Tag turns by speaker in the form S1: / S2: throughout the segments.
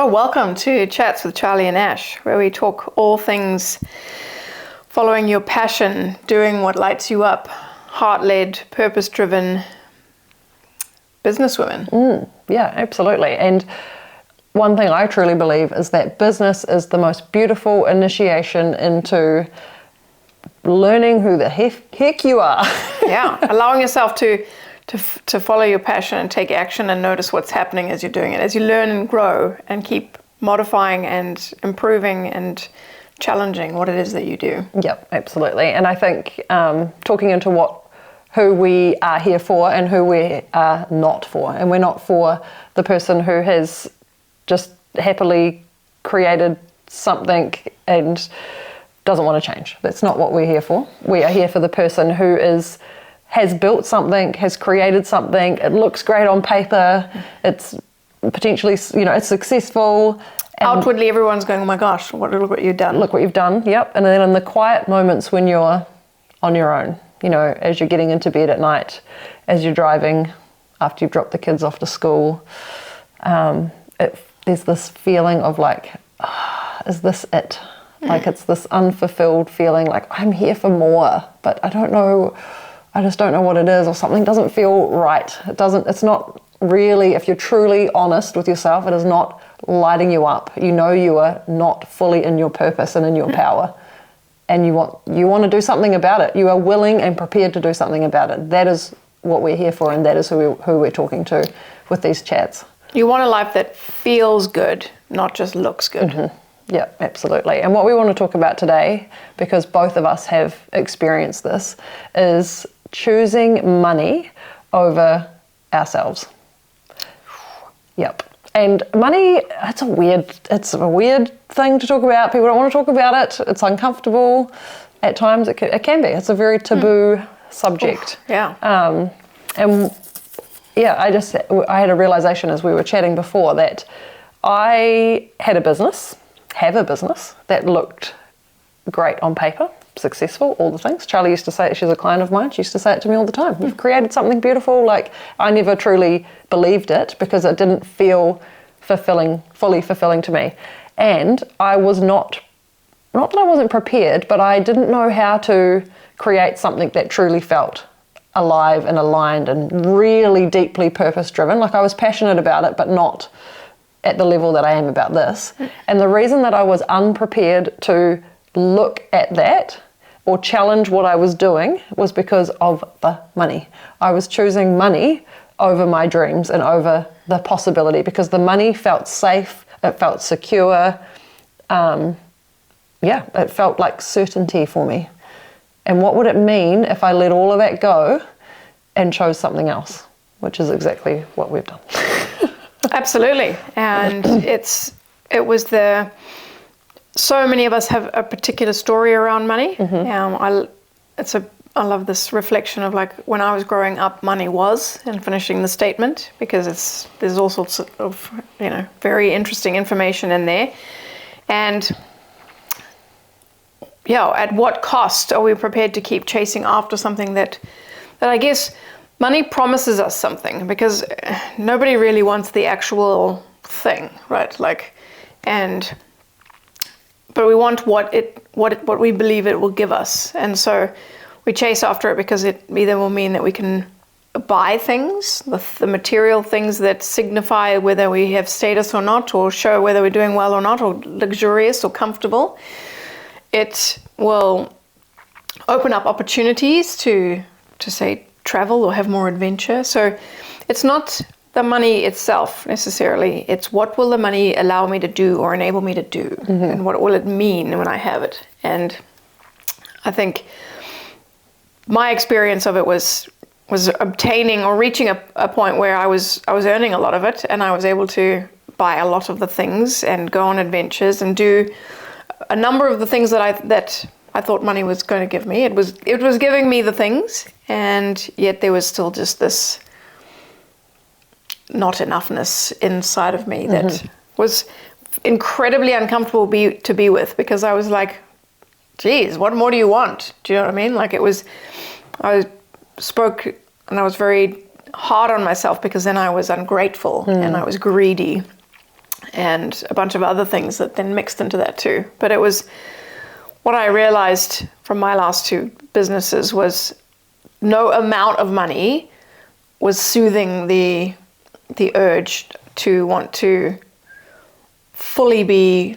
S1: Oh, welcome to Chats with Charlie and Ash, where we talk all things following your passion, doing what lights you up, heart-led, purpose-driven businesswomen.
S2: Yeah, absolutely. And one thing I truly believe is that business is the most beautiful initiation into learning who the heck you are.
S1: Yeah, allowing yourself to follow your passion and take action and notice what's happening as you're doing it, as you learn and grow and keep modifying and improving and challenging what it is that you do.
S2: Yep, absolutely. And I think talking into who we are here for and who we are not for. And we're not for the person who has just happily created something and doesn't want to change. That's not what we're here for. We are here for the person who has built something, has created something, it looks great on paper, it's potentially, it's successful.
S1: Outwardly, everyone's going, oh my gosh, look what you've done.
S2: Look what you've done, yep. And then in the quiet moments when you're on your own, as you're getting into bed at night, as you're driving after you've dropped the kids off to school, there's this feeling of like, is this it? Like it's this unfulfilled feeling like I'm here for more, but I just don't know what it is, or something doesn't feel right. It's not really, if you're truly honest with yourself, it is not lighting you up. You are not fully in your purpose and in your power. And you want to do something about it. You are willing and prepared to do something about it. That is what we're here for, and that is who we're talking to with these chats.
S1: You want a life that feels good, not just looks good.
S2: Mm-hmm. Yeah, absolutely. And what we want to talk about today, because both of us have experienced this, is choosing money over ourselves. Yep. And money, it's a weird thing to talk about. People don't want to talk about it. It's uncomfortable. At times it can be. It's a very taboo subject.
S1: Oof, yeah.
S2: And yeah, I had a realization as we were chatting before that I have a business that looked great on paper, successful, all the things. Charlie used to say it, she's a client of mine, she used to say it to me all the time. You've created something beautiful. Like, I never truly believed it because it didn't feel fully fulfilling to me. And I was not that I wasn't prepared, but I didn't know how to create something that truly felt alive and aligned and really deeply purpose-driven. Like, I was passionate about it, but not at the level that I am about this. And the reason that I was unprepared to look at that or challenge what I was doing was because of the money. I was choosing money over my dreams and over the possibility, because the money felt safe, it felt secure. It felt like certainty for me. And what would it mean if I let all of that go and chose something else, which is exactly what we've done.
S1: Absolutely. And so many of us have a particular story around money. Mm-hmm. I love this reflection of, like, when I was growing up, money was, and finishing the statement, because there's all sorts of very interesting information in there. And at what cost are we prepared to keep chasing after something that I guess money promises us something, because nobody really wants the actual thing, right? But we want what we believe it will give us, and so we chase after it because it either will mean that we can buy things, the material things that signify whether we have status or not, or show whether we're doing well or not, or luxurious or comfortable. It will open up opportunities to say travel or have more adventure. So it's not the money itself necessarily, it's what will the money allow me to do or enable me to do, mm-hmm. and what will it mean when I have it. And I think my experience of it was obtaining or reaching a point where I was earning a lot of it, and I was able to buy a lot of the things and go on adventures and do a number of the things that I thought money was going to give me. It was giving me the things, and yet there was still just this not-enoughness inside of me that mm-hmm. was incredibly uncomfortable to be with, because I was like, geez, what more do you want? Do you know what I mean? Like, I spoke and I was very hard on myself, because then I was ungrateful and I was greedy. and a bunch of other things that then mixed into that too. But it was what I realized from my last two businesses was no amount of money was soothing the urge to want to fully be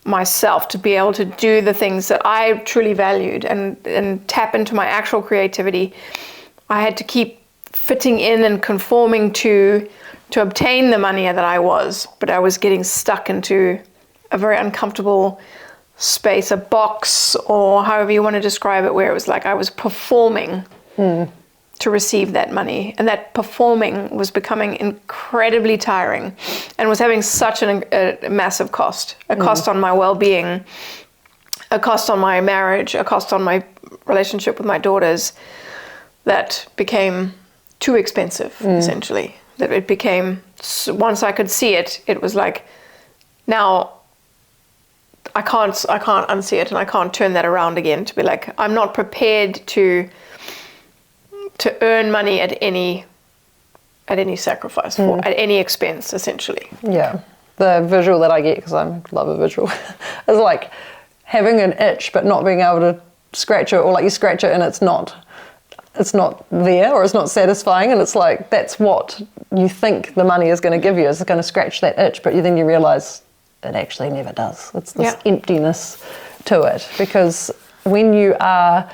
S1: myself, to be able to do the things that I truly valued and tap into my actual creativity. I had to keep fitting in and conforming to obtain the money that I was, but I was getting stuck into a very uncomfortable space, a box, or however you want to describe it, where it was like I was performing to receive that money. And that performing was becoming incredibly tiring and was having such a massive cost, a cost on my well-being, a cost on my marriage, a cost on my relationship with my daughters, that became too expensive, essentially. That it became, once I could see it, it was like, now I can't unsee it, and I can't turn that around again to be like, I'm not prepared to earn money at any sacrifice, at any expense, essentially.
S2: Yeah, the visual that I get, because I love a visual, is like having an itch but not being able to scratch it, or like you scratch it and it's not there, or it's not satisfying, and it's like that's what you think the money is going to give you, is going to scratch that itch, but then you realise it actually never does. It's this emptiness to it, because when you are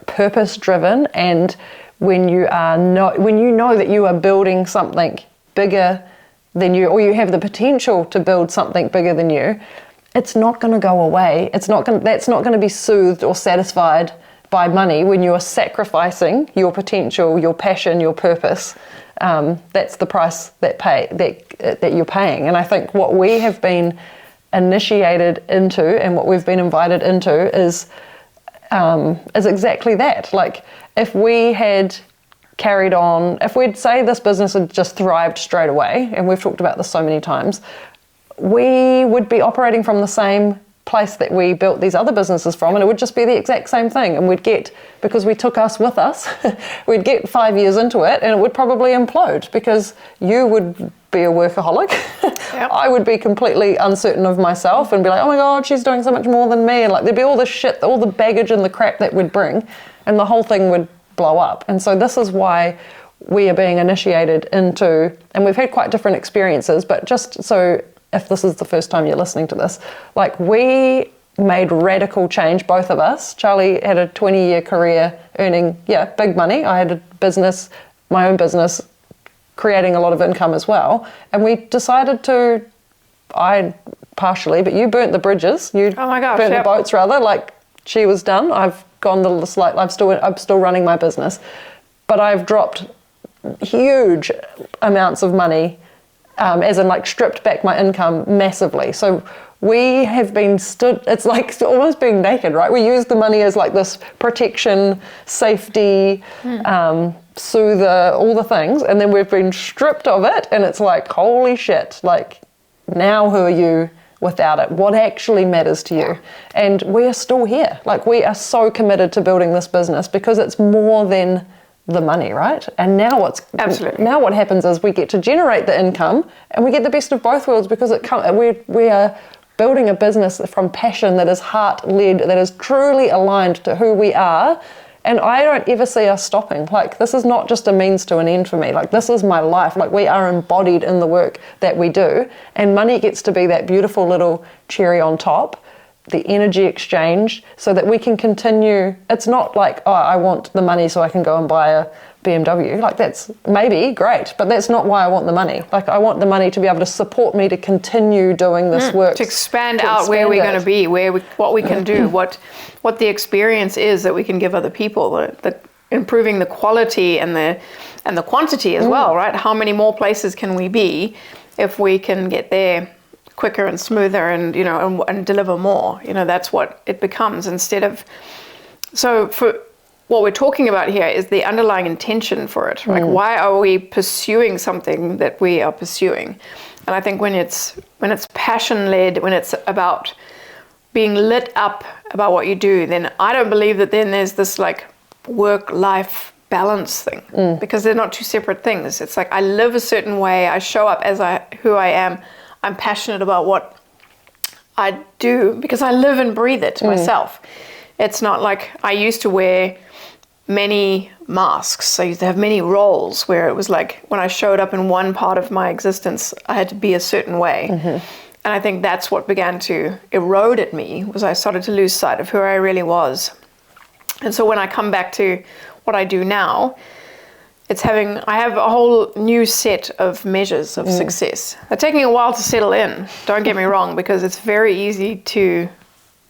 S2: purpose driven and when you know that you are building something bigger than you, or you have the potential to build something bigger than you, it's not going to go away. That's not going to be soothed or satisfied by money when you are sacrificing your potential, your passion, your purpose. That's the price that you're paying. And I think what we have been initiated into and what we've been invited into is exactly that. Like, if we had carried on, if we'd say this business had just thrived straight away, and we've talked about this so many times, we would be operating from the same place that we built these other businesses from, and it would just be the exact same thing. And we'd get, because we took us with us, we'd get 5 years into it and it would probably implode, because you would be a workaholic. Yep. I would be completely uncertain of myself and be like, oh my God, she's doing so much more than me. And like, there'd be all this shit, all the baggage and the crap that we'd bring, and the whole thing would blow up. And so this is why we are being initiated into, and we've had quite different experiences, but just so if this is the first time you're listening to this, like, we made radical change, both of us. Charlie had a 20-year career earning, big money. I had a business, my own business, creating a lot of income as well. And we decided to, I partially, but you burnt the bridges. You burnt the boats rather. Like, she was done. I've gone the slight, I'm still running my business. But I've dropped huge amounts of money, as in like stripped back my income massively. So we have been it's like almost being naked, right? We use the money as like this protection, safety, soother, all the things. And then we've been stripped of it, and it's like, holy shit, like, now who are you without it? What actually matters to you? And we are still here. Like, we are so committed to building this business because it's more than the money, right? And now what happens is we get to generate the income, and we get the best of both worlds, because we are building a business from passion that is heart-led, that is truly aligned to who we are. And I don't ever see us stopping. Like, this is not just a means to an end for me. Like, this is my life. Like, we are embodied in the work that we do, and money gets to be that beautiful little cherry on top, the energy exchange, so that we can continue. It's not like, oh, I want the money so I can go and buy a BMW. Like, that's maybe great, but that's not why I want the money. Like, I want the money to be able to support me to continue doing this work.
S1: To expand out where we're going to be, what we can do, what the experience is that we can give other people, the improving the quality and the quantity as well, right? How many more places can we be if we can get there quicker and smoother, and and deliver more? That's what it becomes, instead of. So for what we're talking about here is the underlying intention for it. Like, why are we pursuing something that we are pursuing? And I think when it's passion led, when it's about being lit up about what you do, then I don't believe that then there's this like work-life balance thing, because they're not two separate things. It's like, I live a certain way, I show up as who I am. I'm passionate about what I do because I live and breathe it myself. It's not like I used to wear many masks. I used to have many roles where it was like when I showed up in one part of my existence, I had to be a certain way. And I think that's what began to erode at me, was I started to lose sight of who I really was. And so when I come back to what I do now, I have a whole new set of measures of success. They're taking a while to settle in, don't get me wrong, because it's very easy to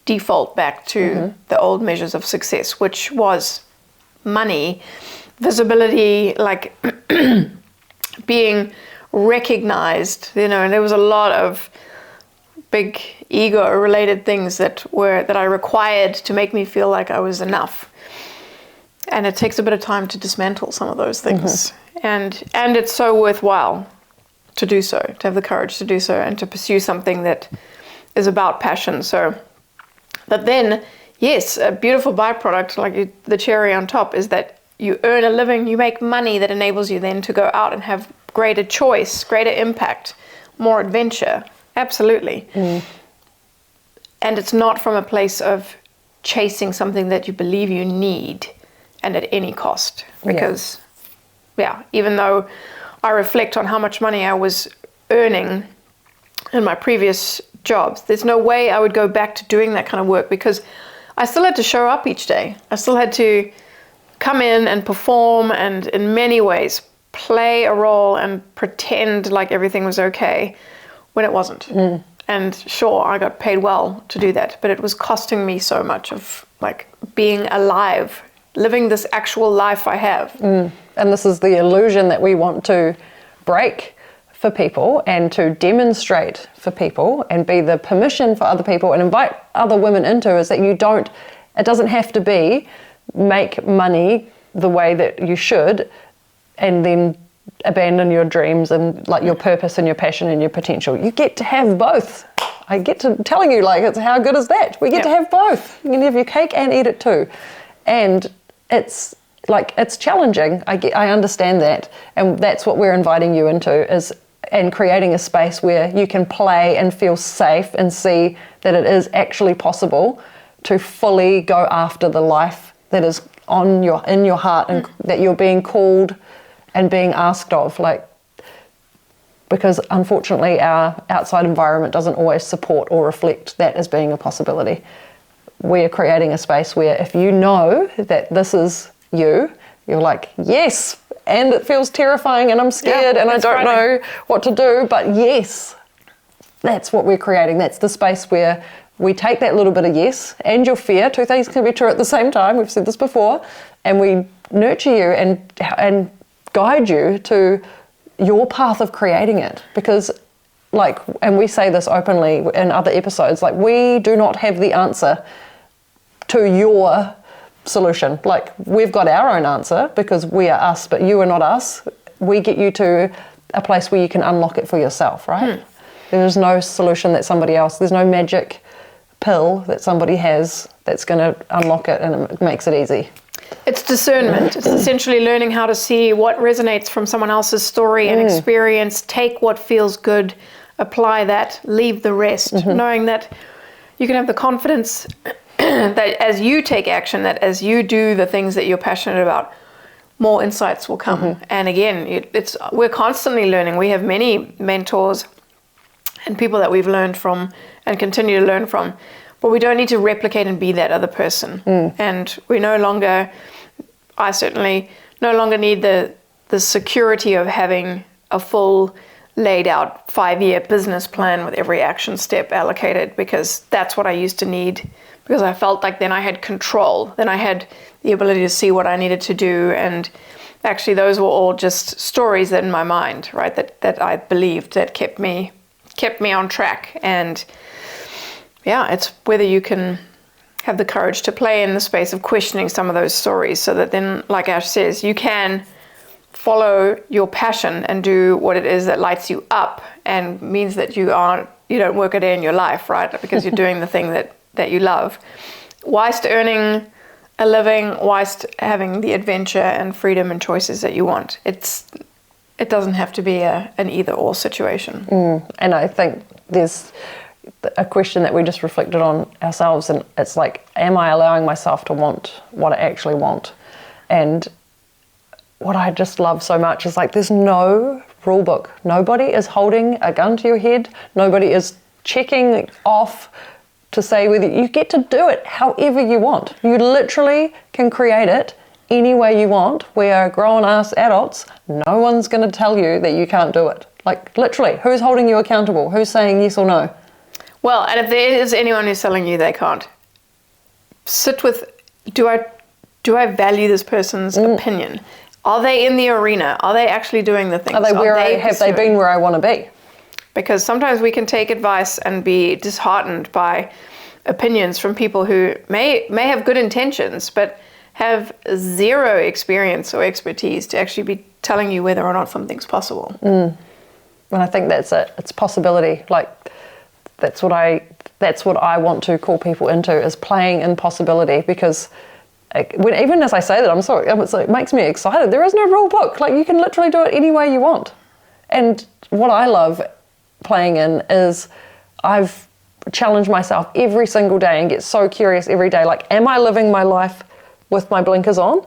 S1: default back to the old measures of success, which was money, visibility, like being recognized, and there was a lot of big ego-related things that I required to make me feel like I was enough. And it takes a bit of time to dismantle some of those things. And it's so worthwhile to do so, to have the courage to do so, and to pursue something that is about passion. So, but then, yes, a beautiful byproduct, like the cherry on top, is that you earn a living, you make money that enables you then to go out and have greater choice, greater impact, more adventure. Absolutely. And it's not from a place of chasing something that you believe you need and at any cost. Because, even though I reflect on how much money I was earning in my previous jobs, there's no way I would go back to doing that kind of work, because I still had to show up each day. I still had to come in and perform and in many ways play a role and pretend like everything was okay when it wasn't. And sure, I got paid well to do that, but it was costing me so much of like being alive, living this actual life I have.
S2: And this is the illusion that we want to break for people and to demonstrate for people and be the permission for other people and invite other women into, is that it doesn't have to be make money the way that you should and then abandon your dreams and like your purpose and your passion and your potential. You get to have both. I get to telling you, like, it's how good is that? We get to have both. You can have your cake and eat it too. And it's like, it's challenging. I understand that. And that's what we're inviting you into, and creating a space where you can play and feel safe and see that it is actually possible to fully go after the life that is in your heart and that you're being called and being asked of, like, because unfortunately our outside environment doesn't always support or reflect that as being a possibility. We are creating a space where if you know that this is you're like, yes, and it feels terrifying and I'm scared and I don't know what to do, but yes, that's what we're creating. That's the space where we take that little bit of yes and your fear, two things can be true at the same time, we've said this before, and we nurture you and guide you to your path of creating it. Because like, and we say this openly in other episodes, like, we do not have the answer to your solution. Like, we've got our own answer because we are us, but you are not us. We get you to a place where you can unlock it for yourself, right? There's no solution that somebody else, there's no magic pill that somebody has that's going to unlock it and it makes it easy.
S1: It's discernment. It's essentially learning how to see what resonates from someone else's story and experience, take what feels good, apply that, leave the rest, knowing that you can have the confidence that as you take action, that as you do the things that you're passionate about, more insights will come. And again, we're constantly learning. We have many mentors and people that we've learned from and continue to learn from, but we don't need to replicate and be that other person. And I certainly no longer need the security of having a full laid out 5-year business plan with every action step allocated, because that's what I used to need, because I felt like then I had control, then I had the ability to see what I needed to do. And actually those were all just stories that in my mind, right, that I believed that kept me on track. And it's whether you can have the courage to play in the space of questioning some of those stories, so that then, like Ash says, you can follow your passion and do what it is that lights you up and means that you don't work a day in your life, right? Because you're doing the thing that you love, whilst earning a living, whilst having the adventure and freedom and choices that you want. It's It doesn't have to be an either-or situation.
S2: And I think there's a question that we just reflected on ourselves, and it's like, am I allowing myself to want what I actually want? And what I just love so much is like, there's no rule book. Nobody is holding a gun to your head. Nobody is checking off to say whether you get to do it however you want. You literally can create it any way you want. We are grown-ass adults. No one's going to tell you that you can't do it. Like, literally, who's holding you accountable? Who's saying yes or no?
S1: Well, and if there is anyone who's telling you they can't, sit with, do I value this person's opinion? Are they in the arena? Are they actually doing the things?
S2: Have they been where I want to be?
S1: Because sometimes we can take advice and be disheartened by opinions from people who may have good intentions, but have zero experience or expertise to actually be telling you whether or not something's possible.
S2: And I think that's it. It's possibility. Like, that's what I want to call people into, is playing in possibility, because even as I say that, it makes me excited. There is no rule book. Like, you can literally do it any way you want. And what I love playing in is, I've challenged myself every single day and get so curious every day. Like, am I living my life with my blinkers on?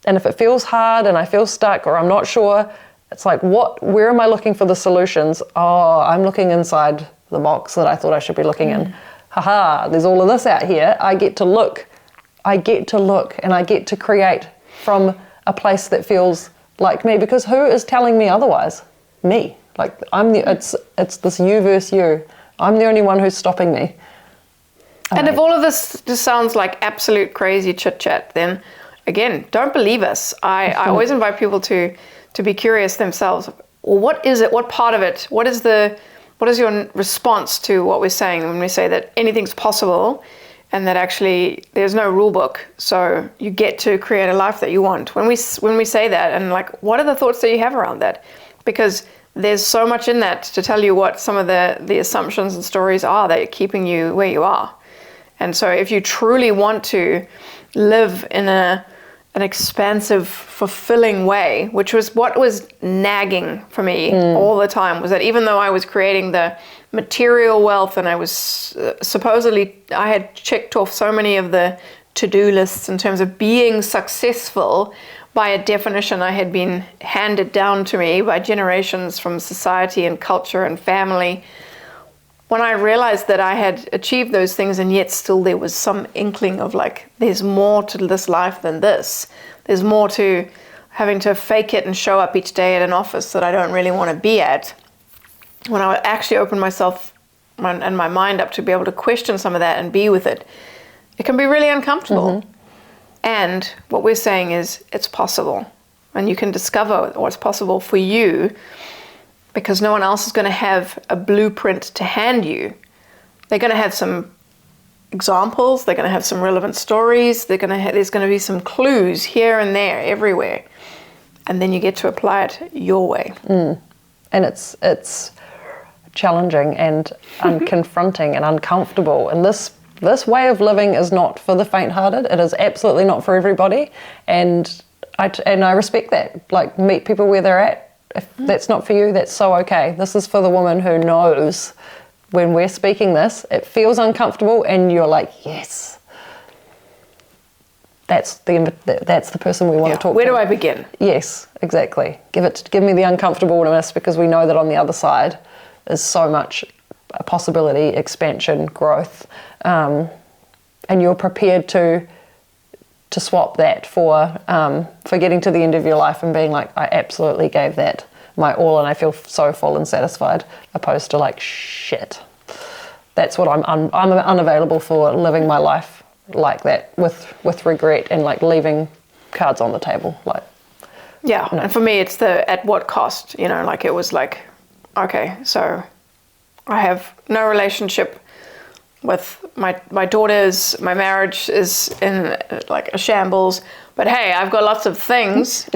S2: And if it feels hard and I feel stuck or I'm not sure, it's like, where am I looking for the solutions? Oh, I'm looking inside the box that I thought I should be looking in. Haha, there's all of this out here. I get to look and I get to create from a place that feels like me, because who is telling me otherwise? Me. Like, it's this you versus you. I'm the only one who's stopping me.
S1: And if all of this just sounds like absolute crazy chit chat, then again, don't believe us. I always invite people to be curious themselves. Well, what is it? What part of it? What is your response to what we're saying when we say that anything's possible, and that actually there's no rule book, so you get to create a life that you want? When we say that, and like, what are the thoughts that you have around that? Because there's so much in that to tell you what some of the assumptions and stories are that are keeping you where you are. And so if you truly want to live in an expansive, fulfilling way, which was what was nagging for me all the time, was that even though I was creating the material wealth, and I was I had checked off so many of the to-do lists in terms of being successful by a definition I had been handed down to me by generations from society and culture and family. When I realized that I had achieved those things, and yet still there was some inkling of like, there's more to this life than this. There's more to having to fake it and show up each day at an office that I don't really want to be at. When I actually open myself and my mind up to be able to question some of that and be with it, it can be really uncomfortable. And what we're saying is, it's possible. And you can discover what's possible for you, because no one else is going to have a blueprint to hand you. They're going to have some examples. They're going to have some relevant stories. There's going to be some clues here and there, everywhere. And then you get to apply it your way.
S2: And it's challenging and confronting and uncomfortable. And this way of living is not for the faint-hearted. It is absolutely not for everybody. And I respect that. Like, meet people where they're at. If that's not for you, that's so okay. This is for the woman who knows when we're speaking this, it feels uncomfortable, and you're like, yes, that's the person we want to talk to.
S1: Where do I begin?
S2: Yes, exactly. Give me the uncomfortableness, because we know that on the other side is so much possibility, expansion, growth, and you're prepared to swap that for getting to the end of your life and being like, I absolutely gave that my all and I feel so full and satisfied, opposed to like, shit. That's what I'm unavailable for, living my life like that with regret and like leaving cards on the table. Like,
S1: yeah, no. And for me, it's the at what cost, like it was like, okay, so I have no relationship with my daughters, my marriage is in like a shambles, but hey, I've got lots of things.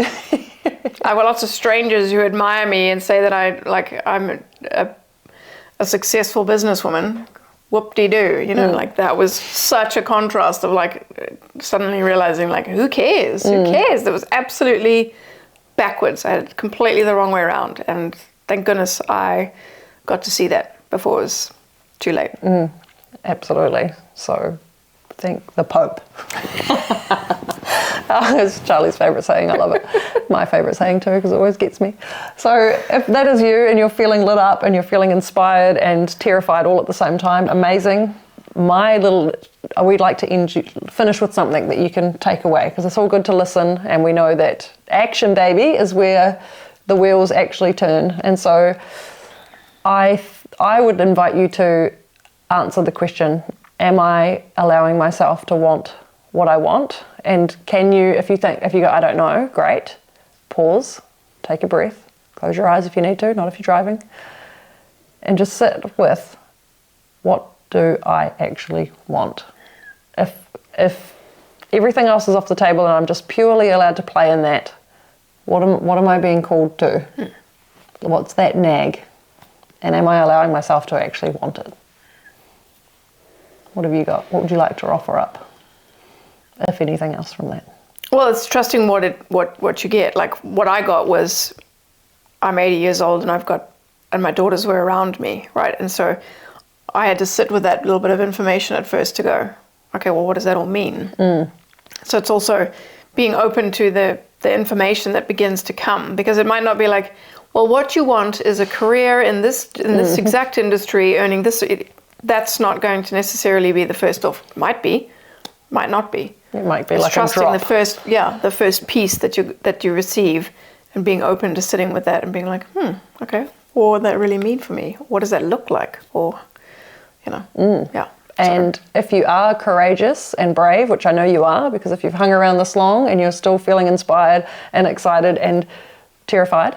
S1: I've got lots of strangers who admire me and say that I'm a successful businesswoman. Whoop-de-doo, like that was such a contrast of like suddenly realizing like, who cares? Who cares? There was absolutely backwards. I had it completely the wrong way around. And thank goodness I got to see that before it was too late.
S2: Absolutely. So thank the Pope. It's Charlie's favourite saying. I love it. My favourite saying too, because it always gets me. So if that is you and you're feeling lit up and you're feeling inspired and terrified all at the same time, amazing. We'd like to finish with something that you can take away, because it's all good to listen, and we know that action, baby, is where the wheels actually turn. And so I would invite you to answer the question, am I allowing myself to want what I want? And can you, if you go, I don't know, great, pause, take a breath, close your eyes if you need to, not if you're driving, and just sit with, what do I actually want? If everything else is off the table and I'm just purely allowed to play in that, what am I being called to? What's that nag? And am I allowing myself to actually want it? What have you got? What would you like to offer up, if anything else from that?
S1: Well, it's trusting what you get. Like what I got was, I'm 80 years old and my daughters were around me, right? And so I had to sit with that little bit of information at first to go, okay, well, what does that all mean? So it's also being open to the information that begins to come, because it might not be like, well, what you want is a career in this exact industry, earning this. That's not going to necessarily be the first off. Might be, might not be.
S2: It might be
S1: it's
S2: like
S1: trusting
S2: a drop.
S1: the first piece that you receive, and being open to sitting with that and being like, okay, what would that really mean for me? What does that look like? Or, yeah.
S2: And if you are courageous and brave, which I know you are, because if you've hung around this long and you're still feeling inspired and excited and terrified,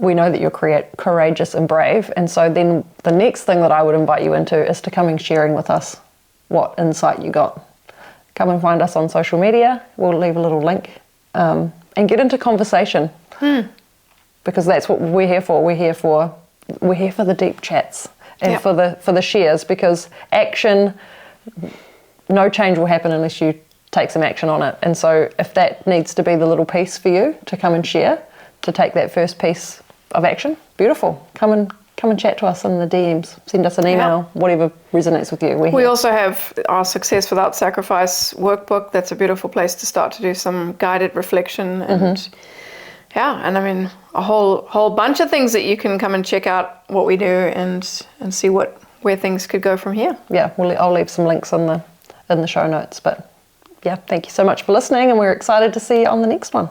S2: we know that you're courageous and brave. And so then the next thing that I would invite you into is to come and sharing with us what insight you got. Come and find us on social media. We'll leave a little link, and get into conversation, because that's what we're here for. We're here for the deep chats and for the shares, because action, no change will happen unless you take some action on it. And so if that needs to be the little piece for you to come and share, to take that first piece of action, beautiful. Come and chat to us in the DMs. Send us an email, whatever resonates with you. We
S1: also have our Success Without Sacrifice workbook. That's a beautiful place to start to do some guided reflection, and and I mean a whole bunch of things that you can come and check out what we do and see where things could go from here.
S2: Yeah, I'll leave some links in the show notes. But yeah, thank you so much for listening, and we're excited to see you on the next one.